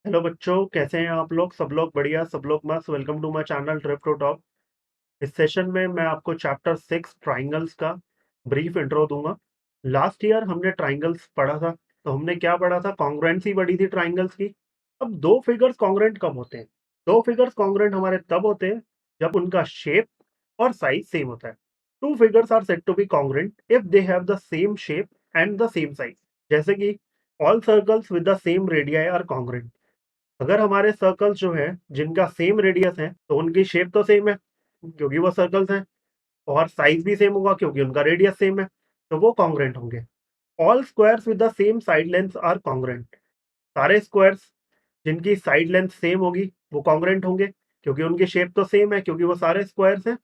Hello बच्चों, कैसे हैं आप लोग? सब लोग बढ़िया, सब लोग मस्त। Welcome to my channel trip to top. इस सेशन में मैं आपको चैप्टर 6 ट्राइंगल्स का ब्रीफ इंट्रो दूंगा। लास्ट ईयर हमने ट्राइंगल्स पढ़ा था, तो हमने क्या पढ़ा था? कॉन्ग्रुएंसी पढ़ी थी ट्राइंगल्स की। अब दो फिगर्स कॉन्ग्रुएंट कब होते हैं? दो फिगर्स कॉन्ग्रुएंट हमारे तब होते हैं जब उनका शेप और साइज सेम होता है। Two figures are said to be congruent if they have the same shape and the same size. जैसे कि all circles with the same radii are congruent. अगर हमारे सर्कल्स जो हैं जिनका सेम रेडियस है तो उनकी शेप तो सेम है क्योंकि वो सर्कल्स हैं, और साइज भी सेम होगा क्योंकि उनका रेडियस सेम है, तो वो कॉन्ग्रुएंट होंगे। All squares with the same side length are congruent. सारे स्क्वायर्स जिनकी साइड लेंथ सेम होगी वो कॉन्ग्रुएंट होंगे क्योंकि उनकी शेप तो सेम है, क्योंकि वो सारे स्क्वायर्स हैं,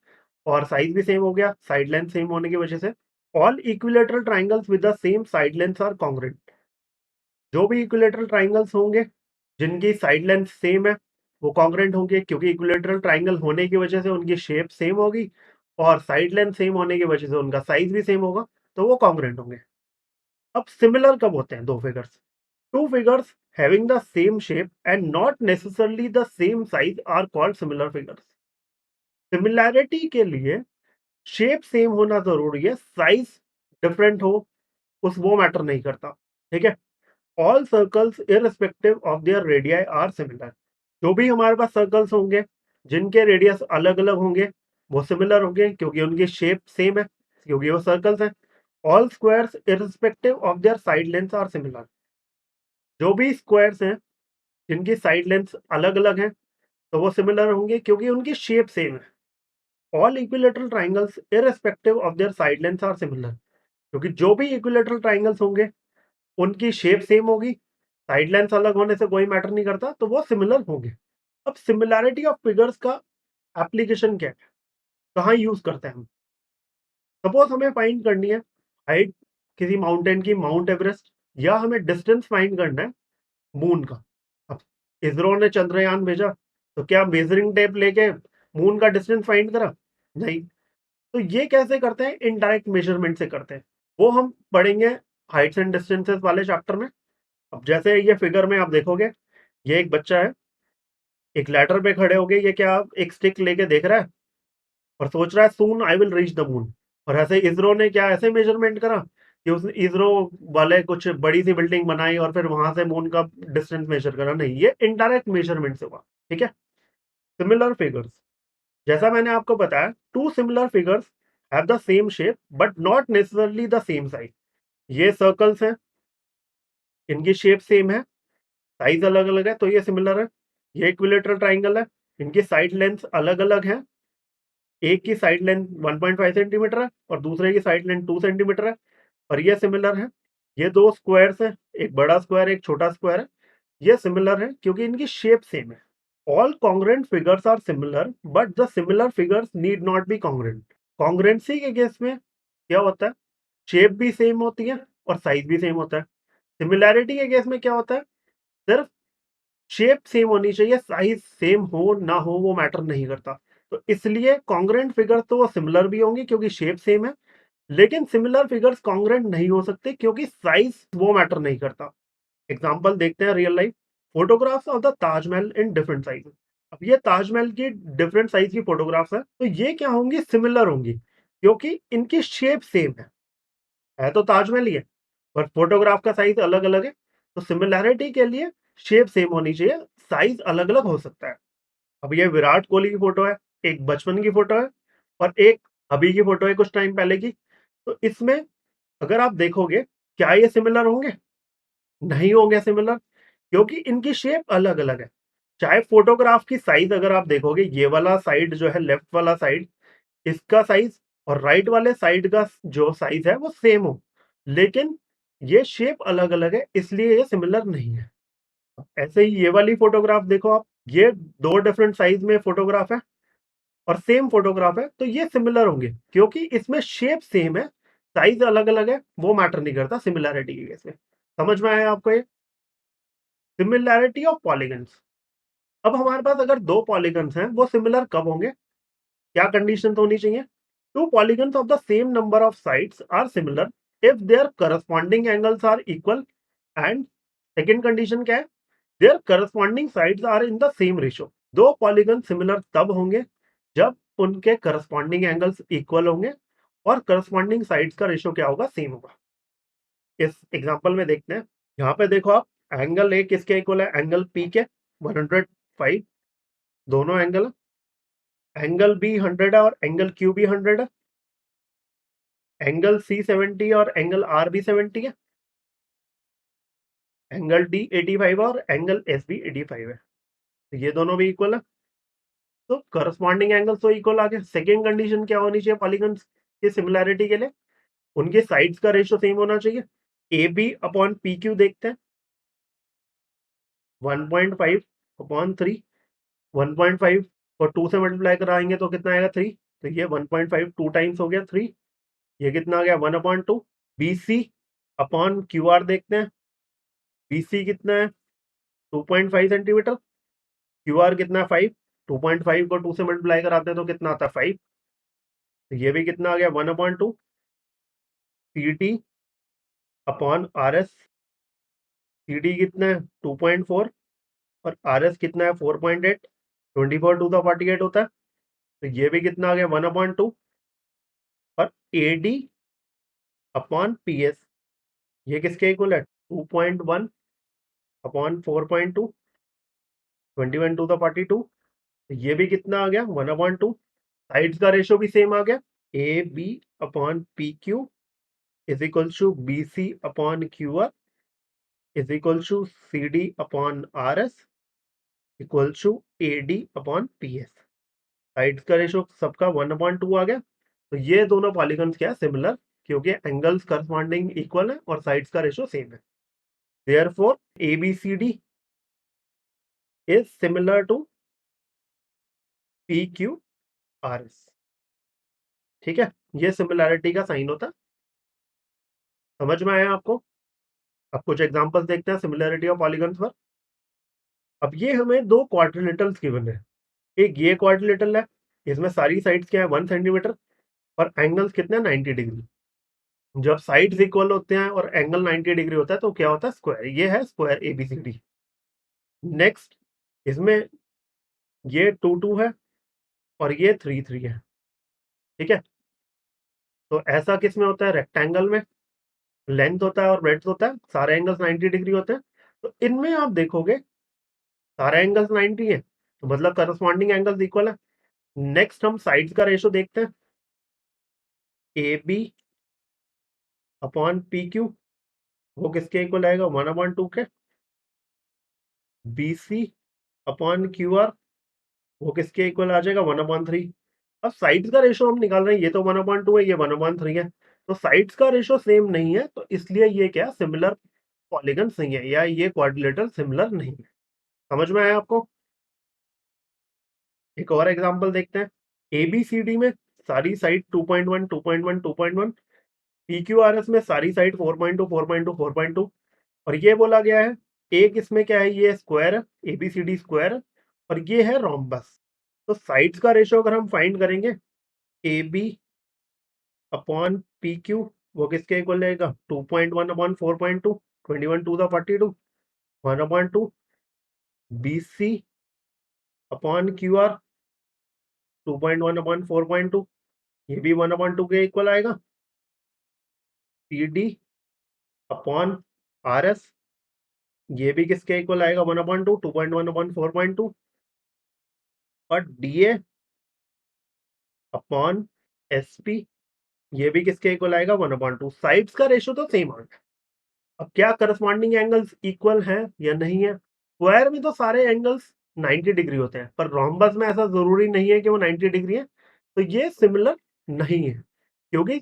और साइज भी सेम हो गया साइड लेंथ सेम होने की वजह से। All equilateral triangles with the same side length are congruent. जो भी इक्विलेटरल ट्राइंगल्स होंगे जिनकी साइड लेंथ सेम है वो कॉन्ग्रुएंट होंगे क्योंकि इक्विलेटरल ट्राइंगल होने की वजह से उनकी शेप सेम होगी, और साइड लेंथ सेम होने की वजह से उनका साइज भी सेम होगा, तो वो कॉन्ग्रुएंट होंगे। अब सिमिलर कब होते हैं दो figures? Two figures having the same shape and not necessarily the same size are called similar figures. Similarity के लिए शेप सेम होना जरूरी है, साइज डिफरेंट हो उस वो मैटर नहीं करता। ठीक है। All circles irrespective of their radii are similar. जो भी हमारे पास सर्कल्स होंगे जिनके रेडियस अलग अलग होंगे वो सिमिलर होंगे क्योंकि उनकी शेप सेम है, क्योंकि वो सर्कल्स हैं। All squares irrespective of their side length are similar. जो भी स्क्वायर्स हैं जिनकी साइड लेंथ अलग अलग हैं तो वो सिमिलर होंगे क्योंकि उनकी शेप सेम है। All equilateral triangles irrespective of their side length are similar. क्योंकि जो भी इक्विलेटरल ट्राइंगल्स होंगे उनकी शेप सेम होगी, साइड लेंथ अलग होने से कोई मैटर नहीं करता, तो वो सिमिलर होंगे। अब सिमिलैरिटी ऑफ फिगर्स का एप्लीकेशन क्या है, कहाँ यूज करते हैं हम? सपोज हमें फाइंड करनी है हाइट किसी माउंटेन की, माउंट एवरेस्ट, या हमें डिस्टेंस फाइंड करना है मून का। अब इसरो ने चंद्रयान भेजा, तो क्या मेजरिंग टेप लेके मून का डिस्टेंस फाइंड करा? नहीं। तो ये कैसे करते हैं? इनडायरेक्ट मेजरमेंट से करते हैं। वो हम पढ़ेंगे हाइट्स एंड डिस्टेंसेस वाले चैप्टर में। अब जैसे ये फिगर में आप देखोगे, ये एक बच्चा है, एक लैडर पे खड़े हो गए, ये क्या एक स्टिक लेके देख रहा है और सोच रहा है soon I will reach the moon. और ऐसे इसरो ने क्या ऐसे मेजरमेंट करा कि उस इसरो वाले कुछ बड़ी सी बिल्डिंग बनाई और फिर वहां से मून का डिस्टेंस मेजर करा? नहीं, ये इनडायरेक्ट मेजरमेंट से हुआ। ठीक है। सिमिलर फिगर्स, जैसा मैंने आपको बताया, two similar figures have the same shape but not necessarily the same size. ये सर्कल्स हैं, इनकी शेप सेम है, साइज अलग अलग है, तो ये सिमिलर है। ये इक्विलेटरल ट्राइंगल है, इनकी साइड लेंथ अलग अलग है। एक की साइड लेंथ 1.5 सेंटीमीटर है और दूसरे की साइड लेंथ 2 सेंटीमीटर है, और ये सिमिलर है। ये दो स्क्वायर्स हैं, एक बड़ा स्क्वायर एक छोटा स्क्वायर है, ये सिमिलर है क्योंकि इनकी शेप सेम है। All congruent figures are similar but the similar figures need not be congruent. Congruency के केस में क्या होता है? शेप भी सेम होती है और साइज भी सेम होता है। सिमिलैरिटी के केस में क्या होता है? सिर्फ शेप सेम होनी चाहिए, साइज सेम हो ना हो वो मैटर नहीं करता। तो इसलिए कॉन्ग्रुएंट फिगर तो वो सिमिलर भी होंगी क्योंकि शेप सेम है, लेकिन सिमिलर फिगर्स कॉन्ग्रुएंट नहीं हो सकते क्योंकि साइज वो मैटर नहीं करता। एग्जांपल देखते हैं real life. Photographs of the Taj Mahal in different size. अब ये ताजमहल की डिफरेंट साइज की फोटोग्राफ्स है, तो ये क्या होंगी? सिमिलर होंगी क्योंकि इनकी शेप सेम है तो ताजमहल ही है, पर फोटोग्राफ का साइज अलग अलग है। तो सिमिलैरिटी के लिए शेप सेम होनी चाहिए, साइज अलग अलग हो सकता है। अब ये विराट कोहली की फोटो है, एक बचपन की फोटो है, और एक अभी की फोटो है कुछ टाइम पहले की। तो इसमें अगर आप देखोगे, क्या ये सिमिलर होंगे? नहीं होंगे सिमिलर, क्योंकि इनकी शेप अलग अलग है। चाहे फोटोग्राफ की साइज अगर आप देखोगे, ये वाला साइड जो है, लेफ्ट वाला साइड, इसका साइज और राइट वाले साइड का जो साइज है वो सेम हो, लेकिन ये शेप अलग अलग है, इसलिए ये सिमिलर नहीं है। ऐसे ही ये वाली फोटोग्राफ देखो आप, ये दो डिफरेंट साइज में फोटोग्राफ है और सेम फोटोग्राफ है, तो ये सिमिलर होंगे क्योंकि इसमें शेप सेम है, साइज अलग अलग है, वो मैटर नहीं करता सिमिलैरिटी के केस में। समझ में आया आपको ये? Similarity of polygons. अब हमारे पास अगर दो पॉलीगन्स हैं, वो सिमिलर कब होंगे? क्या कंडीशन होनी चाहिए? Two polygons of the same number of sides are similar if their corresponding angles are equal. And second condition क्या है? Their corresponding sides are in the same ratio. दो पॉलीगन सिमिलर तब होंगे जब उनके करस्पॉन्डिंग एंगल्स इक्वल होंगे और corresponding sides का रेशियो क्या होगा, सेम होगा। इस एग्जांपल में देखते हैं। यहाँ पे देखो आप, एंगल ए किसके इक्वल है, एंगल पी के 105, दोनों एंगल एंगल बी 100 है और एंगल क्यू भी 100 है। एंगल सी 70 और एंगल आर भी 70 है। एंगल डी 85 है और एंगल एस भी 85 है। तो ये दोनों भी इक्वल है, तो करस्पॉन्डिंग एंगल तो इक्वल आ गया। सेकेंड कंडीशन क्या होनी चाहिए पॉलीगन्स की सिमिलैरिटी के लिए, उनके साइड्स का रेशियो सेम होना चाहिए। A B upon P Q देखते हैं, 1.5 अपॉन 3, 1.5 और 2 से मल्टीप्लाई कराएंगे तो कितना आएगा, 3। तो ये 1.5 2 टाइम्स हो गया 3, ये कितना आ गया 1/2। B C upon Q R देखते हैं, बी सी कितना है 2.5 सेंटीमीटर, क्यू आर कितना है 5। 2.5 को 2 से मल्टीप्लाई कराते हैं तो कितना आता है 5। तो ये भी कितना आ गया 1/2 C T upon R S. C D कितना है 2.4 और आर एस कितना है 4.8। 24 टू द 48 होता है, तो ये भी कितना आ गया 1/2। और ए डी अपॉन पी एस, ये किसके इक्वल है 2.1 अपॉन 4.2, 21 टू द 42। तो ये भी कितना आ गया 1/2। साइड्स का रेशियो भी सेम आ गया, A B upon P Q is equal to B C upon Q R is equal to C D upon R S equal to A D upon P S. Sides का ratio सबका 1/2 आ गया। तो ये दोनों polygons क्या है, similar, क्योंकि angles corresponding equal है और साइड्स का रेशियो सेम है। Therefore A B C D is similar to P Q R S. ठीक है, ये सिमिलैरिटी का साइन होता है। समझ में आया आपको? अब कुछ एग्जांपल्स देखते हैं सिमिलैरिटी ऑफ पॉलीगन्स पर। अब ये हमें दो क्वाड्रिलेटरल्स गिवन है। एक ये क्वाड्रिलेटरल है, इसमें सारी साइड्स क्या है 1 सेंटीमीटर और एंगल्स कितने हैं 90 डिग्री। जब साइड्स इक्वल होते हैं और एंगल 90 डिग्री होता है तो क्या होता है, स्क्वायर। ये है स्क्वायर एबीसीडी। नेक्स्ट, इसमें ये 2 2 है और ये 3 3 है। ठीक है, तो ऐसा किस में होता है, रेक्टेंगल में लेंथ होता है और ब्रेड्थ होता है, सारे एंगल्स 90 डिग्री होते हैं। तो इनमें आप देखोगे सारे एंगल्स 90 है, तो मतलब करस्पॉन्डिंग एंगल्स इक्वल है। नेक्स्ट हम साइड्स का रेशियो देखते हैं, A B upon P Q, वो किसके इक्वल आएगा 1/2 के। B C upon Q R, वो किसके इक्वल आ जाएगा 1/3। अब साइड्स का रेशियो हम निकाल रहे हैं, ये तो 1/2 है, ये 1/3 है, तो साइड्स का रेशियो सेम नहीं है, तो इसलिए ये क्या सिमिलर पॉलीगन्स नहीं है, या ये क्वाड्रिलेटरल सिमिलर नहीं है। समझ में आया आपको? एक और एग्जांपल देखते हैं। एबीसीडी में सारी साइड 2.1 2.1 2.1, पीक्यूआरएस में सारी साइड 4.2 4.2 4.2, और ये बोला गया है एक इसमें क्या है, ये स्क्वायर है, एबीसीडी स्क्वायर है, और ये है रोम्बस। तो साइड्स का रेशियो अगर हम फाइंड करेंगे, A B upon P Q, वो किसके इक्वल रहेगा 2.1 upon 4.2, 21 to the 42, 1/2। B C upon Q R 2.1 upon 4.2, ये भी 1/2 के इक्वल आएगा। C D upon R S, ये भी किसके इक्वल आएगा 1/2, 2.1 अपॉन 4.2। और D A upon S P, ये भी किसके इक्वल आएगा 1/2। साइड्स का रेशियो तो सेम आ गया। अब क्या करस्पॉन्डिंग एंगल्स इक्वल हैं या नहीं है? स्क्वायर में तो सारे एंगल्स 90 डिग्री होते हैं, पर रोम्बस में ऐसा जरूरी नहीं है कि वो 90 डिग्री है, तो ये सिमिलर नहीं है, क्योंकि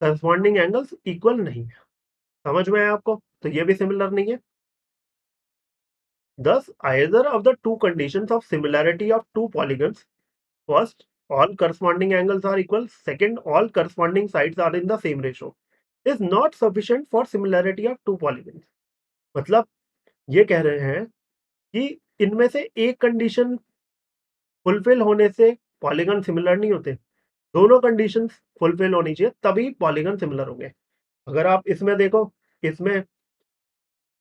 करस्पॉन्डिंग एंगल्स इक्वल नहीं है। समझ में आया आपको? तो ये भी सिमिलर नहीं है। Thus, either of the two conditions of similarity of two polygons, first, all corresponding angles are equal, second, all corresponding sides are in the same ratio, is not sufficient for similarity of two polygons. मतलब ये कह रहे हैं कि इनमें से एक condition fulfil होने से पॉलीगन सिमिलर नहीं होते, दोनों कंडीशंस फुलफिल होनी चाहिए तभी पॉलीगन सिमिलर होंगे। अगर आप इसमें देखो, इसमें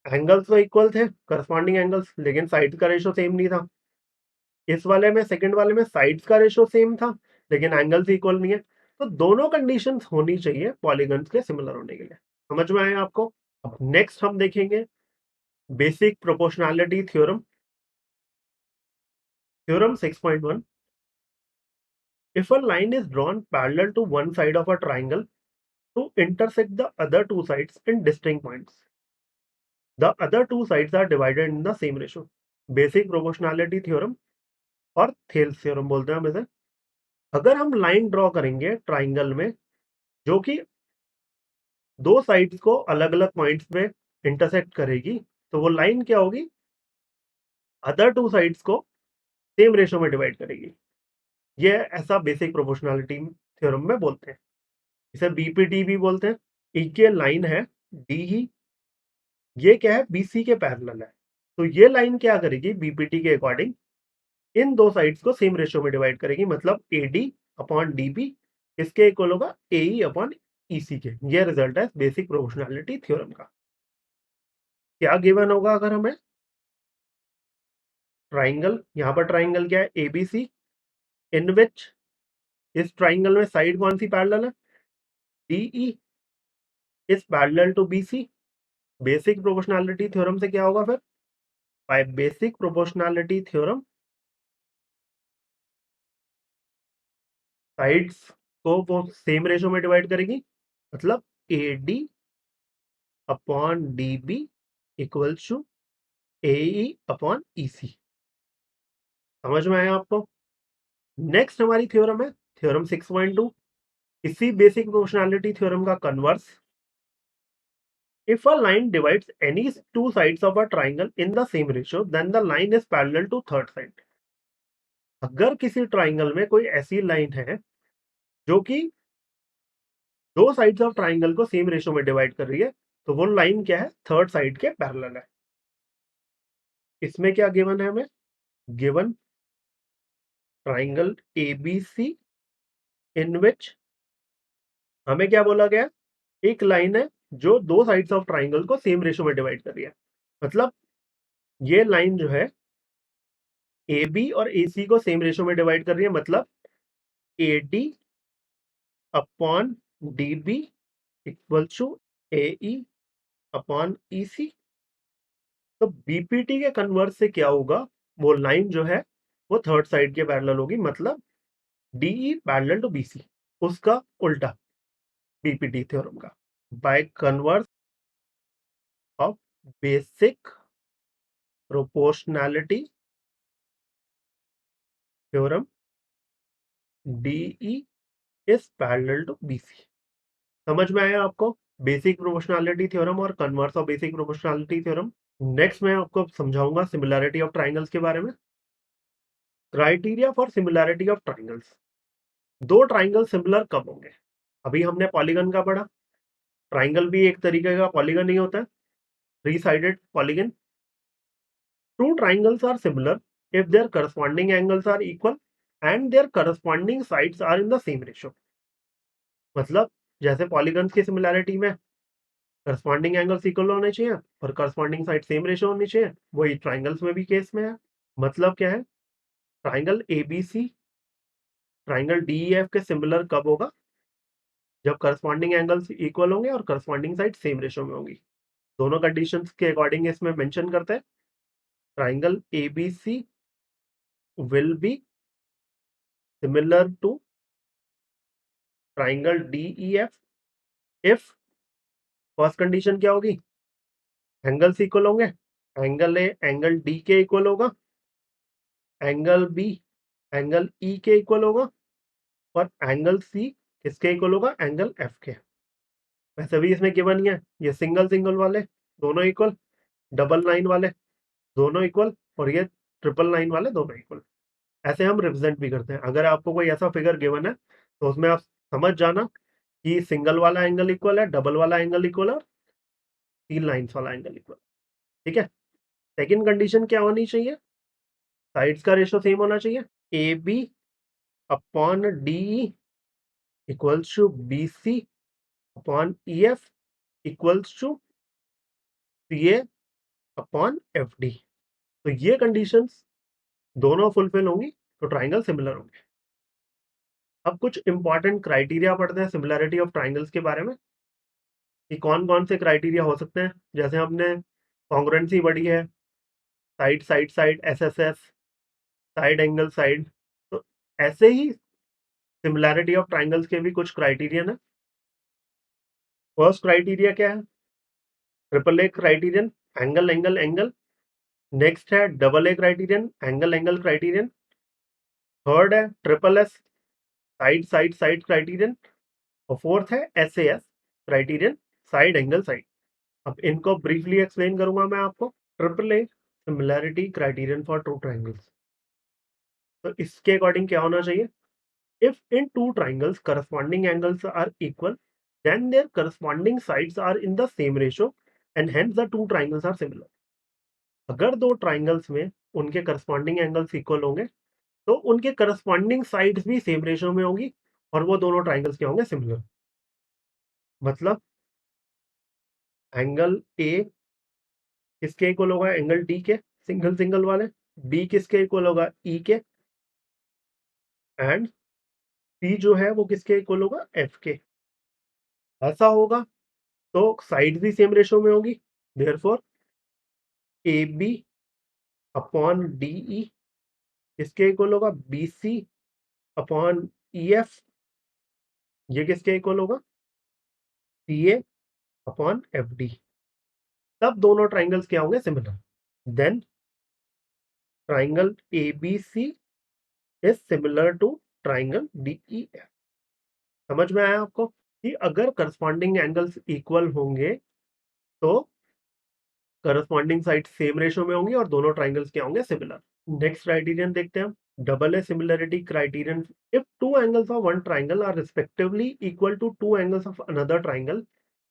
एंगल्स तो इक्वल थे, करस्पॉन्डिंग एंगल्स, लेकिन साइड का रेशो सेम नहीं था। इस वाले में, सेकंड वाले में साइड्स का रेशो सेम था, लेकिन एंगल्स इक्वल नहीं है। तो दोनों कंडीशंस होनी चाहिए पॉलीगन्स के सिमिलर होने के लिए। समझ में आया आपको? अब नेक्स्ट हम देखेंगे basic proportionality theorem, theorem 6.1। If a line is drawn parallel to one side of a triangle to intersect the other two sides in distinct points. The other two sides are divided in the same ratio. Basic proportionality theorem और Thales theorem बोलते हैं हम इसे। अगर हम line draw करेंगे triangle में जो कि दो साइड्स को अलग अलग पॉइंट्स पे इंटरसेक्ट करेगी, तो वो लाइन क्या होगी? अदर टू साइड्स को सेम रेशियो में डिवाइड करेगी। ये ऐसा बेसिक प्रोपोर्शनैलिटी थ्योरम में बोलते हैं। इसे बीपीटी भी बोलते हैं। ये लाइन है डी ही, ये क्या है? बीसी के पैरेलल है। तो ये लाइन क्या करेगी बीपीटी के अकॉर्डिंग? इन दो साइड्स को सेम रेशियो में डिवाइड करेगी, मतलब एडी अपॉन डीबी इसके इक्वल होगा एई अपॉन ईसी के। ये रिजल्ट है बेसिक प्रोपोर्शनैलिटी थ्योरम का। क्या गिवन होगा अगर हमें ट्राइंगल, यहां पर ट्राइंगल क्या है? एबीसी, इन विच इस ट्राइंगल में साइड कौन सी पैरेलल है? DE is parallel to BC. Basic proportionality theorem से क्या होगा फिर? By basic proportionality theorem sides को वो सेम रेशियो में डिवाइड करेगी, मतलब AD upon DB equals to AE upon EC. समझ में आया आपको? नेक्स्ट हमारी थ्योरम है थ्योरम 6.2। इसी बेसिक प्रोपोर्शनैलिटी थ्योरम का converse. If a line divides any two sides of a triangle in the same ratio then the line is parallel to third side. अगर किसी ट्राइंगल में कोई ऐसी लाइन है जो कि दो साइड्स ऑफ ट्राइंगल को सेम रेशियो में डिवाइड कर रही है, तो वो लाइन क्या है? थर्ड साइड के पैरेलल है। इसमें क्या गिवन है हमें? गिवन ट्राइंगल एबीसी इन विच हमें क्या बोला गया? एक लाइन है जो दो साइड्स ऑफ ट्राइंगल को सेम रेशियो में डिवाइड कर रही है। मतलब ये लाइन जो है ए बी और ए सी को सेम रेशियो में डिवाइड कर रही है, मतलब A D upon D B equal to A E upon E C. तो बीपीटी के कन्वर्स से क्या होगा? वो लाइन जो है वो थर्ड साइड के पैरेलल होगी, मतलब डीई पैरेलल टू बीसी, उसका उल्टा बीपीटी थ्योरम का। By converse of basic proportionality theorem DE is parallel to BC. समझ में आया आपको? बेसिक प्रोपोर्शनैलिटी थ्योरम और converse of basic proportionality theorem. Next मैं आपको समझाऊंगा सिमिलैरिटी ऑफ ट्राइंगल्स के बारे में। Criteria for similarity of triangles. दो ट्राइंगल सिमिलर कब होंगे? अभी हमने पॉलीगन का पढ़ा। ट्राइंगल भी एक तरीके का पॉलीगन ही होता है, three sided polygon. Two triangles are similar if their corresponding angles are equal and their corresponding sides are in the same ratio। मतलब जैसे पॉलीगन्स की सिमिलैरिटी में करस्पॉन्डिंग एंगल्स इक्वल होने चाहिए और करस्पॉन्डिंग साइड सेम रेशियो होनी चाहिए, वही ट्राइंगल्स में भी केस में है। मतलब क्या है? ट्राइंगल एबीसी ट्राइंगल डीईएफ के सिमिलर कब होगा? जब करस्पॉन्डिंग एंगल्स इक्वल होंगे और करस्पॉन्डिंग साइड सेम रेशियो में होगी। दोनों कंडीशंस के अकॉर्डिंग इसमें मेंशन करते हैं। Triangle ABC will be similar to triangle DEF if first condition क्या होगी? एंगल्स इक्वल होंगे। एंगल ए एंगल डी के इक्वल होगा, एंगल बी एंगल ई के इक्वल होगा, और एंगल सी किसके इक्वल होगा? एंगल एफ के। वैसे भी इसमें गिवन ही है, ये सिंगल सिंगल वाले दोनों इक्वल, डबल लाइन वाले दोनों इक्वल, और ये ट्रिपल लाइन वाले दोनों इक्वल। ऐसे हम रिप्रेजेंट भी करते हैं। अगर आपको कोई ऐसा फिगर गिवन है तो उसमें आप समझ जाना कि सिंगल वाला एंगल इक्वल है, डबल वाला एंगल इक्वल है, और तीन लाइन्स वाला एंगल इक्वल। ठीक है। सेकंड कंडीशन क्या होनी चाहिए? साइड्स का रेशियो सेम होना चाहिए। A B upon D equals to B C upon E F equals to C A upon F D. तो ये कंडीशंस दोनों फुलफिल होंगी तो ट्राइंगल सिमिलर होंगे। अब कुछ इंपॉर्टेंट क्राइटेरिया पढ़ते हैं सिमिलैरिटी ऑफ ट्राइंगल्स के बारे में कि कौन कौन से क्राइटेरिया हो सकते हैं। जैसे हमने कॉन्ग्रुएंसी पढ़ी है, side side side S S S, side angle side, तो ऐसे ही सिमिलैरिटी ऑफ ट्राइंगल्स के भी कुछ क्राइटेरियन है। फर्स्ट क्राइटेरिया क्या है? Triple A criterion, angle angle angle. Next है double A criterion, angle angle criterion. Third है triple S, side side side criterion. और फोर्थ है S A S criterion, side angle side. अब इनको briefly explain करूंगा मैं आपको। Triple A similarity criterion for two triangles, तो इसके अकॉर्डिंग क्या होना चाहिए? If in two triangles corresponding angles are equal, then their corresponding sides are in the same ratio and hence the two triangles are similar. अगर दो triangles में उनके corresponding angles equal होंगे तो उनके करस्पॉन्डिंग साइड्स भी सेम रेशियो में होंगी और वो दोनों ट्राइंगल्स क्या होंगे? सिमिलर। मतलब एंगल ए किसके इक्वल होगा? एंगल डी के, सिंगल सिंगल वाले। बी किसके इक्वल होगा? ई के। एंड सी जो है वो किसके इक्वल होगा? एफ के। ऐसा होगा तो साइड भी सेम रेशियो में होगी, therefore A B upon D E किसके इक्वल होगा? B C upon E F, ये किसके इक्वल होगा? C A upon F D. तब दोनों ट्राइंगल्स क्या होंगे? Similar. Then triangle A B C is similar to triangle D E F. समझ में आया आपको कि अगर करस्पॉन्डिंग एंगल्स इक्वल होंगे तो करस्पॉन्डिंग साइड सेम रेशियो में होंगी और दोनों ट्राइंगल्स क्या होंगे? सिमिलर। नेक्स्ट क्राइटेरियन देखते हैं हम। Double A similarity criterion. If two angles of one triangle are respectively equal to two angles of another triangle,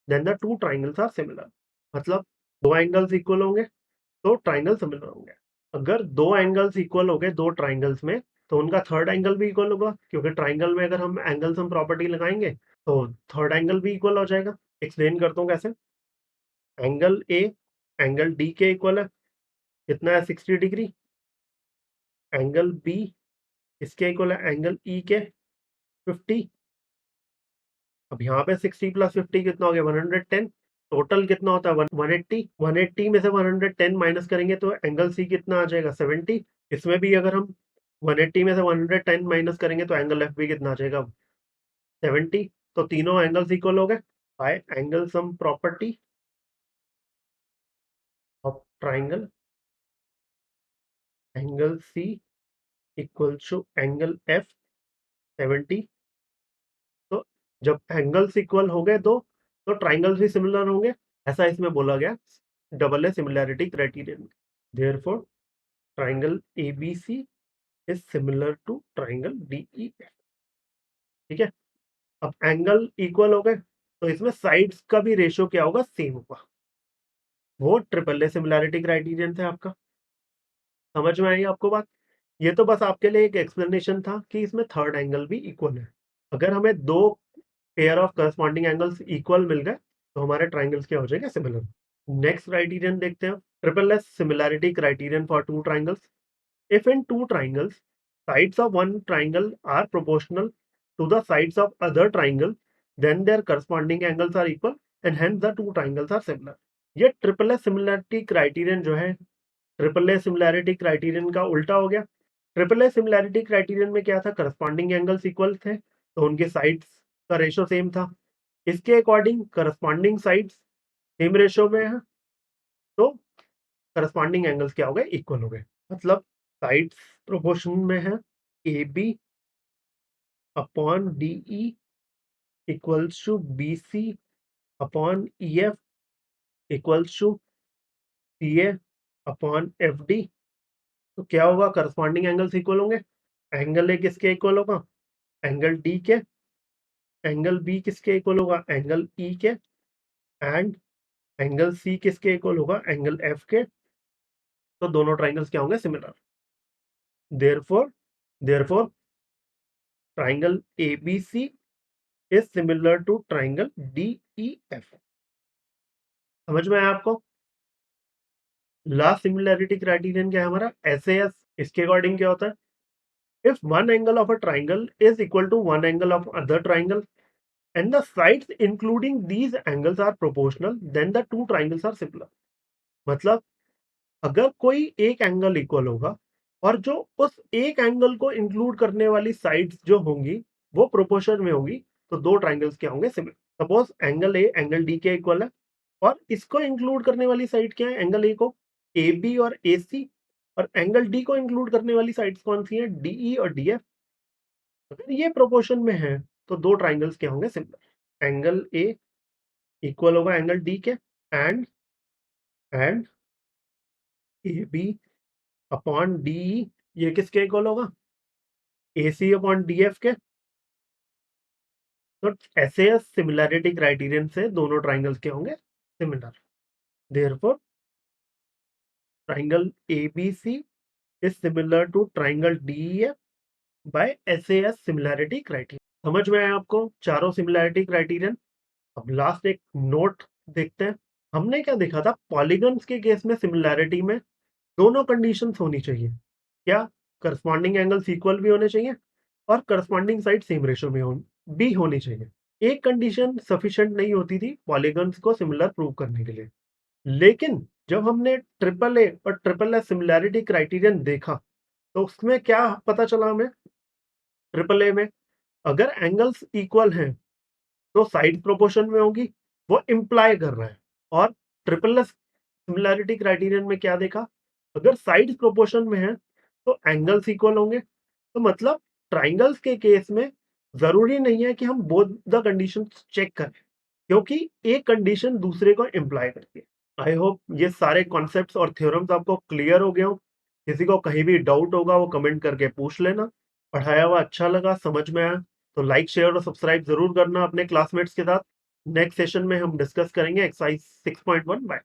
then the two triangles are similar. मतलब दो एंगल्स इक्वल होंगे तो triangle similar होंगे। अगर दो एंगल्स इक्वल हो गए दो ट्राइंगल्स में तो उनका थर्ड एंगल भी इक्वल होगा, क्योंकि ट्राइंगल में अगर हम एंगल सम प्रॉपर्टी लगाएंगे तो थर्ड एंगल भी इक्वल हो जाएगा। एक्सप्लेन करता हूँ कैसे। एंगल ए एंगल डी के इक्वल है, कितना है? 60 डिग्री। एंगल बी इसके इक्वल है एंगल ई के, 50। अब यहाँ पे 60 प्लस 50 कितना हो गया? 110। टोटल कितना होता है? 180। 180 में से 110 माइनस करेंगे तो एंगल सी कितना आ जाएगा? 70। इसमें भी अगर हम 180 में से 110 माइनस करेंगे तो एंगल एफ भी कितना आ जाएगा? 70। तो तीनों एंगल्स इक्वल हो गए by angle sum property of triangle. Angle C equal to angle F 70। तो जब एंगल्स इक्वल हो गए दो तो ट्राइंगल्स भी सिमिलर होंगे, ऐसा इसमें बोला गया double A similarity criterion. Therefore triangle ABC is similar to triangle DEF. ठीक है। अब एंगल इक्वल हो गए तो इसमें साइड्स का भी रेशियो क्या होगा? सेम होगा। वो ट्रिपल ए सिमिलैरिटी क्राइटेरियन थे आपका। समझ में आई आपको बात? ये तो बस आपके लिए एक एक्सप्लेनेशन था कि इसमें थर्ड एंगल भी इक्वल है। अगर हमें दो pair of corresponding angles equal मिल गए तो हमारे ट्राइंगल्स क्या हो जाएंगे? सिमिलर। नेक्स्ट क्राइटेरियन देखते हैं, triple S similarity criterion for two triangles. If in two triangles, sides of one triangle are proportional to the sides of other triangle, then their corresponding angles are equal and hence the two triangles are similar. ये triple S similarity criterion जो है, triple S similarity criterion का उल्टा हो गया। Triple S similarity criterion में क्या था? करस्पॉन्डिंग एंगल्स इक्वल थे तो उनके साइड्स का रेशियो सेम था। इसके according corresponding sides same ratio में है तो करस्पॉन्डिंग एंगल्स क्या हो गए? इक्वल हो गए। मतलब साइड्स प्रोपोर्शन में है A B upon D E equals to B C upon E F equals to C A upon F D. तो क्या होगा? करस्पॉन्डिंग एंगल्स इक्वल होंगे। एंगल ए किसके इक्वल होगा? एंगल डी के। एंगल बी किसके इक्वल होगा? एंगल ई के। एंड एंगल सी किसके इक्वल होगा? एंगल एफ के। तो दोनों ट्राइंगल्स क्या होंगे? Similar. Therefore therefore triangle A B C is similar to triangle D E F. समझ में आया आपको? लास्ट सिमिलैरिटी क्राइटेरियन क्या है हमारा, एसएएस। इसके अकॉर्डिंग क्या होता है, if one angle of a triangle is equal to one angle of other triangle and the sides including these angles are proportional then the two triangles are similar. मतलब अगर कोई एक एंगल इक्वल होगा और जो उस एक एंगल को इंक्लूड करने वाली साइड्स जो होंगी वो प्रोपोर्शन में होगी, तो दो ट्राइंगल्स क्या होंगे, similar. Suppose angle A angle D के इक्वल है और इसको इंक्लूड करने वाली साइड क्या है, एंगल ए को ए बी और ए सी, और एंगल डी को इंक्लूड करने वाली साइड्स कौन सी हैं, डीई और डीएफ। अगर ये प्रोपोर्शन में है तो दो ट्राइंगल्स क्या होंगे, सिमिलर। एंगल ए इक्वल होगा एंगल डी के, and and A B upon D, ये किसके इक्वल होगा, A C upon D F के। तो ऐसे सिमिलैरिटी क्राइटेरियन से दोनों ट्राइंगल्स के होंगे similar. Therefore triangle ABC is similar to triangle DEF by SAS similarity criterion. समझ में आया आपको चारों सिमिलैरिटी क्राइटेरियन। अब लास्ट एक नोट देखते हैं। हमने क्या देखा था, पॉलीगन्स के केस में सिमिलैरिटी में दोनों कंडीशंस होनी चाहिए। क्या, करस्पॉन्डिंग एंगल्स इक्वल भी होने चाहिए और करस्पॉन्डिंग साइड सेम रेशियो में भी होनी चाहिए। एक कंडीशन सफिशिएंट नहीं होती थी पॉलीगन्स को सिमिलर प्रूव करने के लिए। लेकिन जब हमने ट्रिपल ए और ट्रिपल एस सिमिलैरिटी क्राइटेरियन देखा तो उसमें क्या पता चला हमें, ट्रिपल ए में अगर एंगल्स इक्वल हैं तो साइड प्रोपोर्शन में होगी, वो इम्प्लाई कर रहा है। और ट्रिपल एस सिमिलैरिटी क्राइटेरियन में क्या देखा, अगर साइड प्रोपोर्शन में है तो एंगल्स इक्वल होंगे। तो मतलब ट्राइंगल्स के केस में जरूरी नहीं है कि हम बोथ द कंडीशंस चेक करें, क्योंकि एक कंडीशन दूसरे को इम्प्लाई करती है। आई होप ये सारे कॉन्सेप्ट्स और थ्योरम्स आपको क्लियर हो गए हो। किसी को कहीं भी डाउट होगा वो कमेंट करके पूछ लेना। पढ़ाया हुआ अच्छा लगा, समझ में आया तो लाइक शेयर और सब्सक्राइब जरूर करना अपने क्लासमेट्स के साथ। नेक्स्ट सेशन में हम डिस्कस करेंगे एक्सरसाइज 6.1 बाय।